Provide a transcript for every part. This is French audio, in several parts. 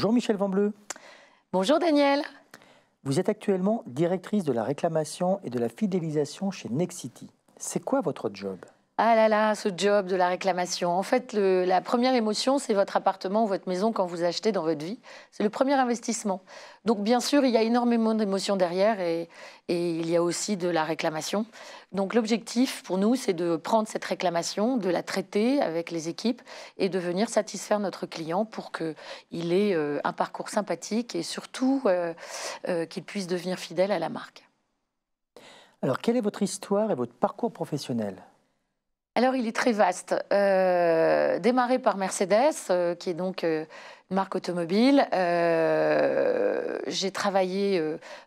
Bonjour Michel Vanbleu. Bonjour Daniel. Vous êtes actuellement directrice de la réclamation et de la fidélisation chez Nexity. C'est quoi votre job? Ah là là, ce job de la réclamation. En fait, la première émotion, c'est votre appartement ou votre maison quand vous achetez dans votre vie. C'est le premier investissement. Donc bien sûr, il y a énormément d'émotions derrière et il y a aussi de la réclamation. Donc l'objectif pour nous, c'est de prendre cette réclamation, de la traiter avec les équipes et de venir satisfaire notre client pour qu'il ait un parcours sympathique et surtout qu'il puisse devenir fidèle à la marque. Alors, quelle est votre histoire et votre parcours professionnel? Alors, il est très vaste. Démarré par Mercedes, qui est donc une marque automobile. J'ai travaillé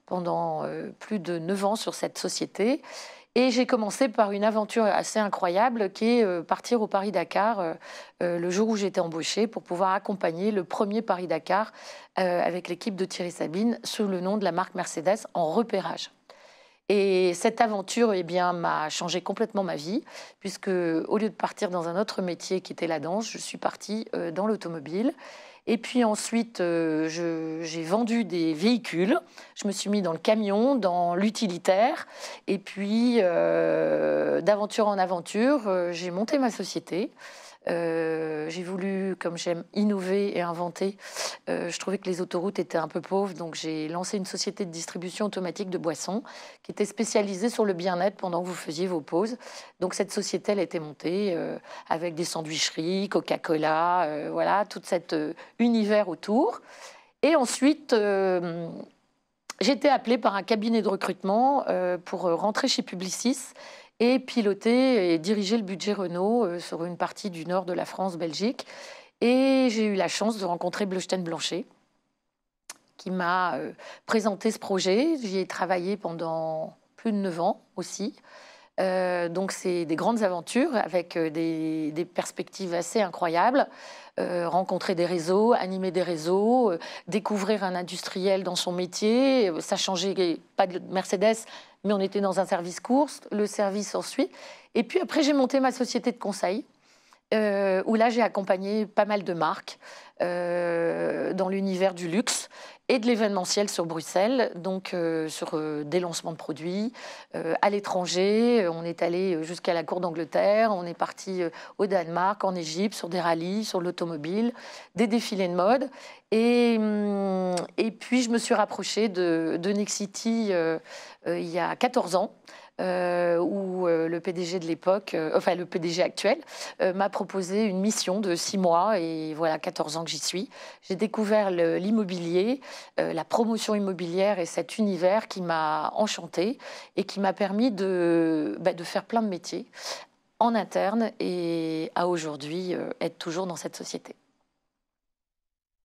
pendant plus de 9 ans sur cette société. Et j'ai commencé par une aventure assez incroyable qui est partir au Paris-Dakar le jour où j'étais embauchée pour pouvoir accompagner le premier Paris-Dakar avec l'équipe de Thierry Sabine sous le nom de la marque Mercedes en repérage. Et cette aventure m'a changé complètement ma vie, puisque au lieu de partir dans un autre métier qui était la danse, je suis partie dans l'automobile. Et puis ensuite, j'ai vendu des véhicules. Je me suis mis dans le camion, dans l'utilitaire. Et puis, d'aventure en aventure, j'ai monté ma société. J'ai voulu, comme j'aime, innover et inventer. Je trouvais que les autoroutes étaient un peu pauvres, donc j'ai lancé une société de distribution automatique de boissons qui était spécialisée sur le bien-être pendant que vous faisiez vos pauses. Donc cette société, elle était montée avec des sandwicheries, Coca-Cola, voilà, tout cet univers autour. Et ensuite, j'ai été appelée par un cabinet de recrutement pour rentrer chez Publicis et piloter et diriger le budget Renault sur une partie du nord de la France, Belgique. Et j'ai eu la chance de rencontrer Bleuchten Blanchet, qui m'a présenté ce projet. J'y ai travaillé pendant plus de 9 ans aussi. Donc c'est des grandes aventures avec des perspectives assez incroyables. Rencontrer des réseaux, animer des réseaux, découvrir un industriel dans son métier. Ça changeait pas de Mercedes, mais on était dans un service course, le service ensuite. Et puis après, j'ai monté ma société de conseil, où là, j'ai accompagné pas mal de marques dans l'univers du luxe et de l'événementiel sur Bruxelles, donc sur des lancements de produits à l'étranger. On est allé jusqu'à la cour d'Angleterre, on est parti au Danemark, en Égypte, sur des rallyes, sur l'automobile, des défilés de mode. Et puis, je me suis rapprochée de Nexity il y a 14 ans. Où le PDG de l'époque, enfin le PDG actuel, m'a proposé une mission de 6 mois et voilà 14 ans que j'y suis. J'ai découvert l'immobilier, la promotion immobilière et cet univers qui m'a enchantée et qui m'a permis de faire plein de métiers en interne et à aujourd'hui être toujours dans cette société.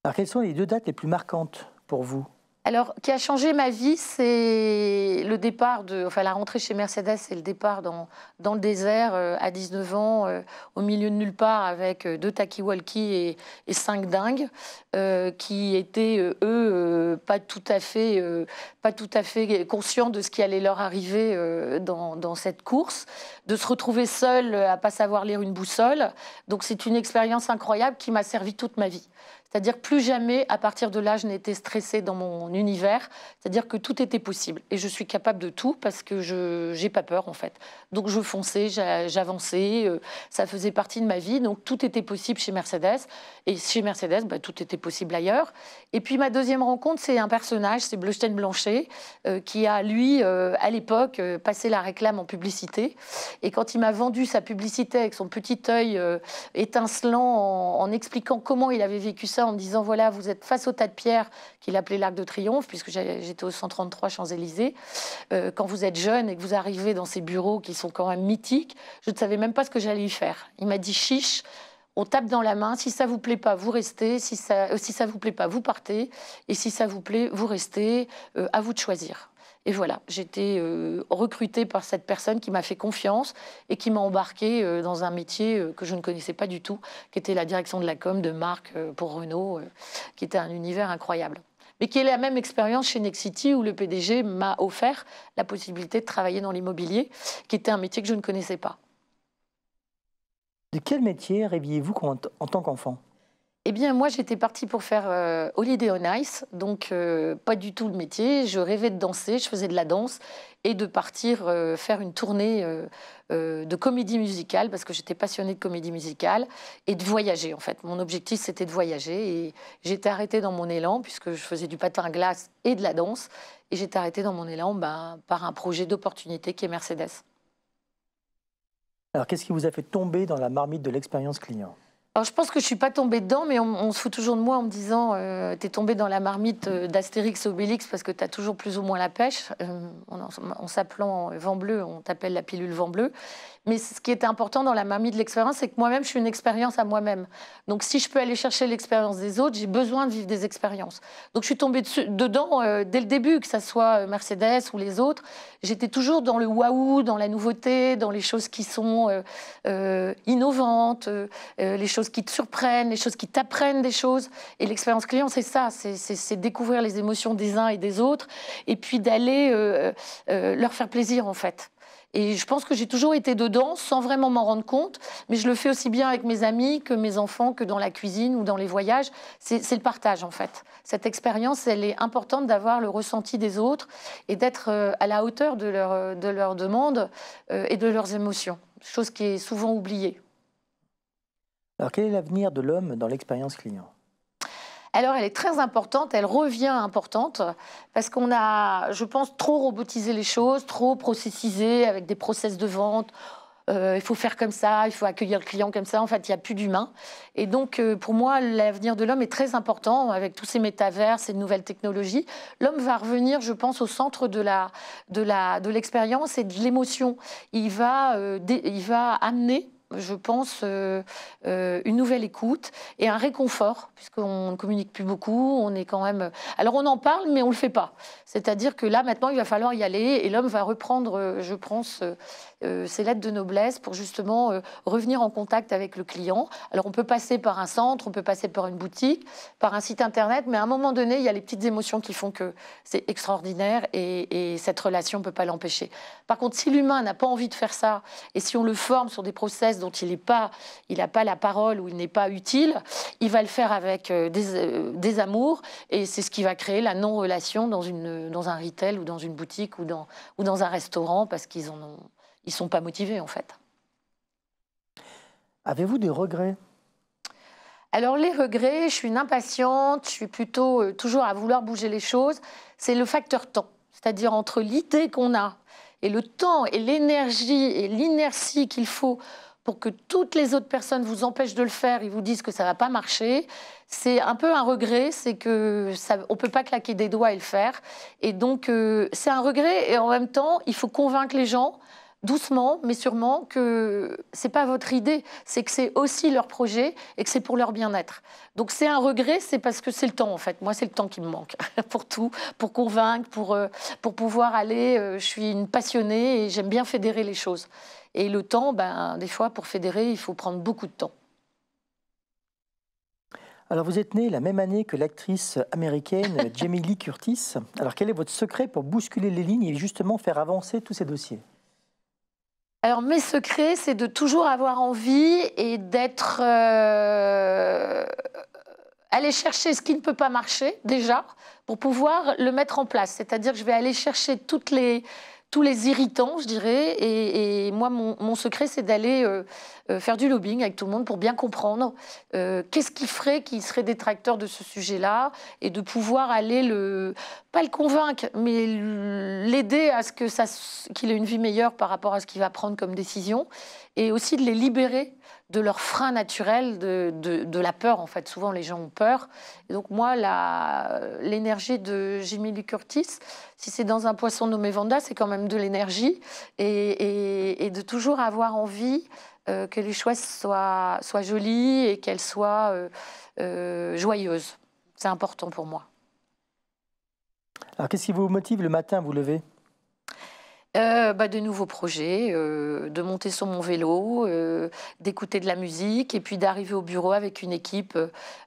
Alors, quelles sont les 2 dates les plus marquantes pour vous? Alors, qui a changé ma vie, c'est le départ la rentrée chez Mercedes, c'est le départ dans le désert à 19 ans, au milieu de nulle part, avec 2 talkie-walkie et 5 dingues, qui étaient, pas tout à fait conscients de ce qui allait leur arriver dans cette course, de se retrouver seul à pas savoir lire une boussole. Donc, c'est une expérience incroyable qui m'a servi toute ma vie. C'est-à-dire plus jamais, à partir de là, je n'étais stressée dans mon univers. C'est-à-dire que tout était possible. Et je suis capable de tout parce que je n'ai pas peur, en fait. Donc, je fonçais, j'avançais. Ça faisait partie de ma vie. Donc, tout était possible chez Mercedes. Et chez Mercedes, tout était possible ailleurs. Et puis, ma deuxième rencontre, c'est un personnage, c'est Bleuchten Blanchet, qui a, lui, à l'époque, passé la réclame en publicité. Et quand il m'a vendu sa publicité avec son petit œil étincelant en expliquant comment il avait vécu ça, en me disant voilà, vous êtes face au tas de pierres qu'il appelait l'Arc de Triomphe, puisque j'étais au 133 Champs-Élysées. Quand vous êtes jeune et que vous arrivez dans ces bureaux qui sont quand même mythiques, je ne savais même pas ce que j'allais y faire. Il m'a dit chiche, on tape dans la main, si ça vous plaît pas, vous restez, si ça vous plaît pas, vous partez, et si ça vous plaît, vous restez, à vous de choisir. Et voilà, j'étais recrutée par cette personne qui m'a fait confiance et qui m'a embarquée dans un métier que je ne connaissais pas du tout, qui était la direction de la com de marque pour Renault, qui était un univers incroyable. Mais qui est la même expérience chez Nexity où le PDG m'a offert la possibilité de travailler dans l'immobilier, qui était un métier que je ne connaissais pas. De quel métier rêviez-vous en tant qu'enfant? Eh bien, moi, j'étais partie pour faire Holiday on Ice, donc pas du tout le métier. Je rêvais de danser, je faisais de la danse et de partir faire une tournée de comédie musicale, parce que j'étais passionnée de comédie musicale, et de voyager, en fait. Mon objectif, c'était de voyager, et j'étais arrêtée dans mon élan, puisque je faisais du patin à glace et de la danse, et j'étais arrêtée dans mon élan par un projet d'opportunité qui est Mercedes. Alors, qu'est-ce qui vous a fait tomber dans la marmite de l'expérience client? Alors, je pense que je suis pas tombée dedans, mais on se fout toujours de moi en me disant t'es tombée dans la marmite d'Astérix Obélix parce que t'as toujours plus ou moins la pêche. En s'appelant Vent Bleu, on t'appelle la pilule Vent Bleu. Mais ce qui était important dans la marmite de l'expérience, c'est que moi-même, je suis une expérience à moi-même. Donc, si je peux aller chercher l'expérience des autres, j'ai besoin de vivre des expériences. Donc, je suis tombée dedans dès le début, que ça soit Mercedes ou les autres. J'étais toujours dans le waouh, dans la nouveauté, dans les choses qui sont innovantes, les choses qui te surprennent, les choses qui t'apprennent des choses. Et l'expérience client, c'est ça, c'est découvrir les émotions des uns et des autres, et puis d'aller leur faire plaisir, en fait. Et je pense que j'ai toujours été dedans sans vraiment m'en rendre compte, mais je le fais aussi bien avec mes amis que mes enfants, que dans la cuisine ou dans les voyages. C'est le partage, en fait. Cette expérience, elle est importante d'avoir le ressenti des autres et d'être à la hauteur de leurs demandes et de leurs émotions, chose qui est souvent oubliée. Alors, quel est l'avenir de l'homme dans l'expérience client? Alors, elle est très importante, elle revient importante, parce qu'on a, je pense, trop robotisé les choses, trop processisé avec des process de vente. Il faut faire comme ça, il faut accueillir le client comme ça. En fait, il n'y a plus d'humain. Et donc, pour moi, l'avenir de l'homme est très important, avec tous ces métavers, ces nouvelles technologies. L'homme va revenir, je pense, au centre de l'expérience et de l'émotion. Il va amener, je pense, une nouvelle écoute et un réconfort, puisqu'on ne communique plus beaucoup, on est quand même... Alors on en parle, mais on ne le fait pas. C'est-à-dire que là, maintenant, il va falloir y aller, et l'homme va reprendre, je pense, ses lettres de noblesse pour justement revenir en contact avec le client. Alors on peut passer par un centre, on peut passer par une boutique, par un site internet, mais à un moment donné, il y a les petites émotions qui font que c'est extraordinaire, et cette relation ne peut pas l'empêcher. Par contre, si l'humain n'a pas envie de faire ça, et si on le forme sur des process dont il n'a pas la parole, ou il n'est pas utile, il va le faire avec des amours, et c'est ce qui va créer la non-relation dans un retail ou dans une boutique ou dans un restaurant, parce qu'ils sont pas motivés, en fait. Avez-vous des regrets? Alors, les regrets, je suis une impatiente, je suis plutôt toujours à vouloir bouger les choses. C'est le facteur temps, c'est-à-dire entre l'idée qu'on a et le temps et l'énergie et l'inertie qu'il faut pour que toutes les autres personnes vous empêchent de le faire et vous disent que ça ne va pas marcher. C'est un peu un regret, c'est que on ne peut pas claquer des doigts et le faire. Et donc, c'est un regret, et en même temps, il faut convaincre les gens, doucement, mais sûrement, que c'est pas votre idée, c'est que c'est aussi leur projet et que c'est pour leur bien-être. Donc c'est un regret, c'est parce que c'est le temps, en fait. Moi, c'est le temps qui me manque pour tout, pour convaincre, pour pouvoir aller. Je suis une passionnée et j'aime bien fédérer les choses. Et le temps, des fois, pour fédérer, il faut prendre beaucoup de temps. Alors, vous êtes née la même année que l'actrice américaine Jamie Lee Curtis. Alors, quel est votre secret pour bousculer les lignes et justement faire avancer tous ces dossiers? Alors, mes secrets, c'est de toujours avoir envie et d'être... aller chercher ce qui ne peut pas marcher, déjà, pour pouvoir le mettre en place. C'est-à-dire que je vais aller chercher tous les irritants, je dirais, et moi, mon secret, c'est d'aller faire du lobbying avec tout le monde pour bien comprendre qu'est-ce qui ferait qu'il serait détracteur de ce sujet-là, et de pouvoir aller pas le convaincre, mais l'aider à ce qu'il ait une vie meilleure par rapport à ce qu'il va prendre comme décision, et aussi de les libérer de leur frein naturel, de la peur, en fait. Souvent, les gens ont peur. Et donc, moi, l'énergie de Jamie Lee Curtis, si c'est dans un poisson nommé Vanda, c'est quand même de l'énergie, et de toujours avoir envie que les choses soient jolies et qu'elles soient joyeuses. C'est important pour moi. Alors, qu'est-ce qui vous motive le matin à vous lever? De nouveaux projets, de monter sur mon vélo, d'écouter de la musique, et puis d'arriver au bureau avec une équipe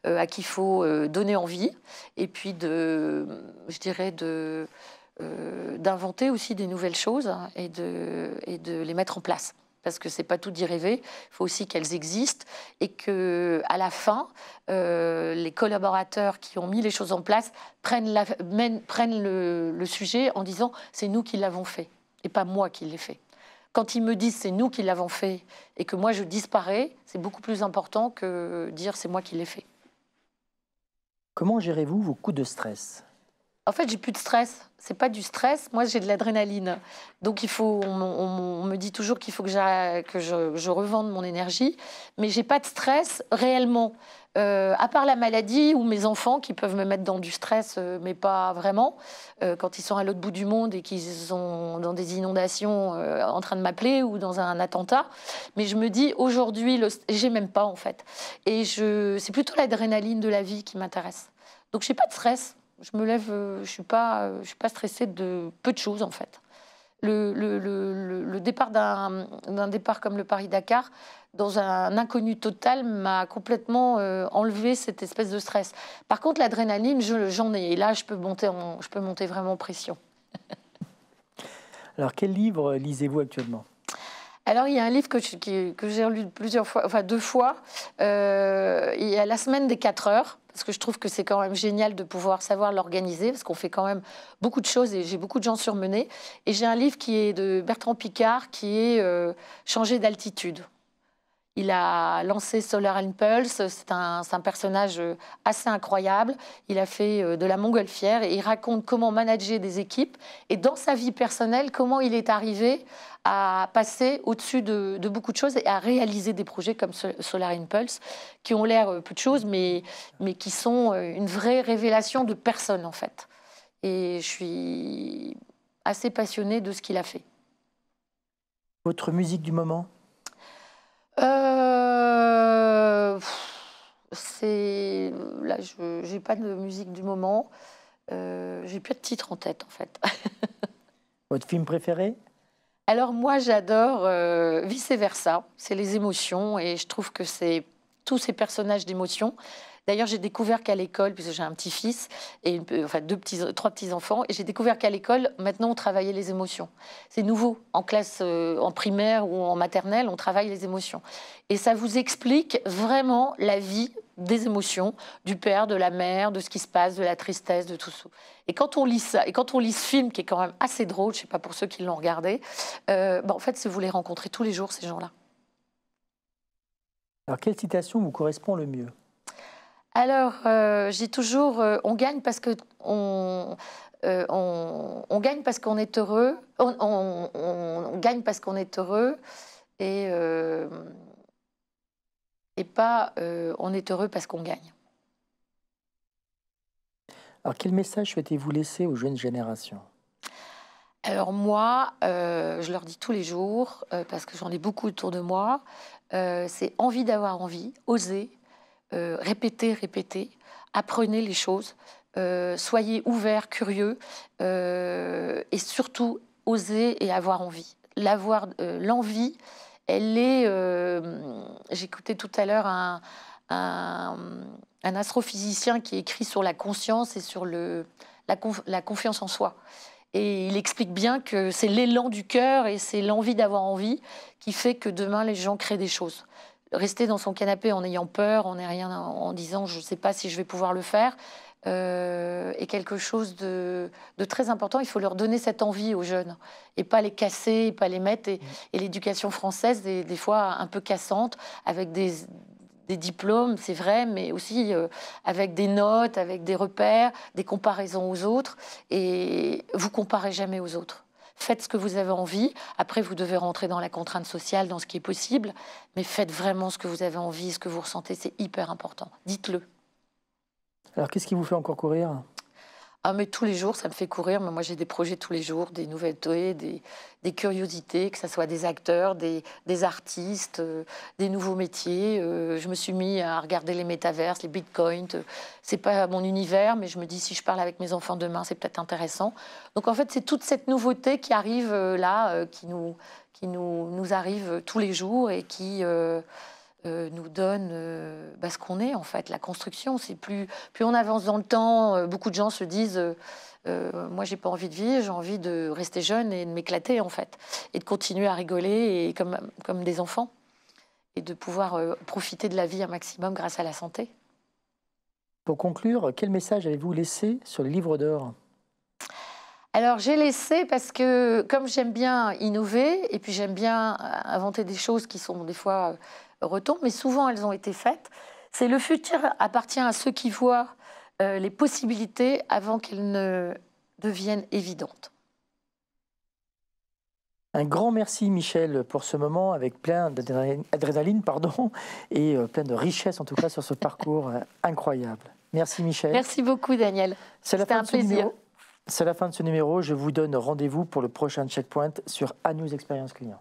à qui il faut donner envie, et puis d'inventer aussi des nouvelles choses, hein, et de les mettre en place. parce que c'est pas tout d'y rêver, il faut aussi qu'elles existent et que à la fin, les collaborateurs qui ont mis les choses en place prennent le sujet en disant c'est nous qui l'avons fait et pas moi qui l'ai fait. Quand ils me disent c'est nous qui l'avons fait et que moi je disparais, c'est beaucoup plus important que dire c'est moi qui l'ai fait. Comment gérez-vous vos coups de stress? En fait, j'ai plus de stress. C'est pas du stress. Moi, j'ai de l'adrénaline. Donc, il faut. On me dit toujours qu'il faut que je revende mon énergie, mais j'ai pas de stress réellement. À part la maladie ou mes enfants qui peuvent me mettre dans du stress, mais pas vraiment. Quand ils sont à l'autre bout du monde et qu'ils sont dans des inondations en train de m'appeler ou dans un attentat. Mais je me dis aujourd'hui, j'ai même pas en fait. Et c'est plutôt l'adrénaline de la vie qui m'intéresse. Donc, j'ai pas de stress. Je me lève, je suis pas stressée de peu de choses en fait. Le départ d'un départ comme le Paris-Dakar, dans un inconnu total, m'a complètement enlevé cette espèce de stress. Par contre, l'adrénaline, j'en ai. Et là, je peux monter vraiment en pression. Alors, quel livre lisez-vous actuellement? Alors, il y a un livre que j'ai lu plusieurs fois, enfin 2 fois. Il y a La semaine des 4 heures, parce que je trouve que c'est quand même génial de pouvoir savoir l'organiser, parce qu'on fait quand même beaucoup de choses et j'ai beaucoup de gens surmenés. Et j'ai un livre qui est de Bertrand Piccard, qui est Changer d'altitude. Il a lancé Solar Impulse, c'est un personnage assez incroyable. Il a fait de la montgolfière et il raconte comment manager des équipes et dans sa vie personnelle, comment il est arrivé à passer au-dessus de beaucoup de choses et à réaliser des projets comme Solar Impulse, qui ont l'air peu de choses, mais qui sont une vraie révélation de personne en fait. Et je suis assez passionnée de ce qu'il a fait. Votre musique du moment? Là, je n'ai pas de musique du moment. J'ai plus de titre en tête, en fait. Votre film préféré? Alors moi, j'adore Vice Versa. C'est les émotions et je trouve que c'est tous ces personnages d'émotions. D'ailleurs, j'ai découvert qu'à l'école, puisque j'ai un petit-fils et enfin 3 petits-enfants, et j'ai découvert qu'à l'école, maintenant, on travaillait les émotions. C'est nouveau. En classe, en primaire ou en maternelle, on travaille les émotions. Et ça vous explique vraiment la vie des émotions, du père, de la mère, de ce qui se passe, de la tristesse, de tout ça. Et quand on lit ça, et quand on lit ce film, qui est quand même assez drôle, je ne sais pas pour ceux qui l'ont regardé, en fait, c'est vous les rencontrez tous les jours, ces gens-là. Alors, quelle citation vous correspond le mieux? Alors, j'ai toujours on gagne parce que on gagne parce qu'on est heureux. On gagne parce qu'on est heureux et pas on est heureux parce qu'on gagne. Alors, quel message souhaitez-vous laisser aux jeunes générations? Alors moi, je leur dis tous les jours, parce que j'en ai beaucoup autour de moi, c'est envie d'avoir envie, oser, répétez, apprenez les choses, soyez ouverts, curieux, et surtout osez et avoir envie. L'envie, elle est. J'écoutais tout à l'heure un astrophysicien qui écrit sur la conscience et sur la confiance en soi. Et il explique bien que c'est l'élan du cœur et c'est l'envie d'avoir envie qui fait que demain les gens créent des choses. Rester dans son canapé en ayant peur, en disant je ne sais pas si je vais pouvoir le faire, est quelque chose de très important. Il faut leur donner cette envie aux jeunes et pas les casser, pas les mettre. Et l'éducation française, des fois un peu cassante, avec des diplômes, c'est vrai, mais aussi avec des notes, avec des repères, des comparaisons aux autres. Et vous comparez jamais aux autres. Faites ce que vous avez envie. Après, vous devez rentrer dans la contrainte sociale, dans ce qui est possible. Mais faites vraiment ce que vous avez envie, ce que vous ressentez. C'est hyper important. Dites-le. Alors, qu'est-ce qui vous fait encore courir? Ah, mais tous les jours, ça me fait courir. Mais moi, j'ai des projets tous les jours, des nouvelles des curiosités, que ce soit des acteurs, des artistes, des nouveaux métiers. Je me suis mis à regarder les métaverses, les bitcoins. C'est pas mon univers, mais je me dis, si je parle avec mes enfants demain, c'est peut-être intéressant. Donc, en fait, c'est toute cette nouveauté qui arrive là, qui nous arrive tous les jours et qui nous donne ce qu'on est en fait. La construction, c'est plus on avance dans le temps, beaucoup de gens se disent moi, j'ai pas envie de vivre, j'ai envie de rester jeune et de m'éclater, en fait. Et de continuer à rigoler et comme des enfants. Et de pouvoir profiter de la vie un maximum grâce à la santé. Pour conclure, quel message avez-vous laissé sur les livres d'or? Alors, j'ai laissé parce que, comme j'aime bien innover, et puis j'aime bien inventer des choses qui sont des fois retombent, mais souvent elles ont été faites, c'est le futur appartient à ceux qui voient les possibilités avant qu'elles ne deviennent évidentes. Un grand merci Michel pour ce moment avec plein d'adrénaline et plein de richesse en tout cas sur ce parcours incroyable. Merci Michel. Merci beaucoup Daniel. C'était un plaisir. C'est la fin de ce numéro. Je vous donne rendez-vous pour le prochain Checkpoint sur A News Expérience Client.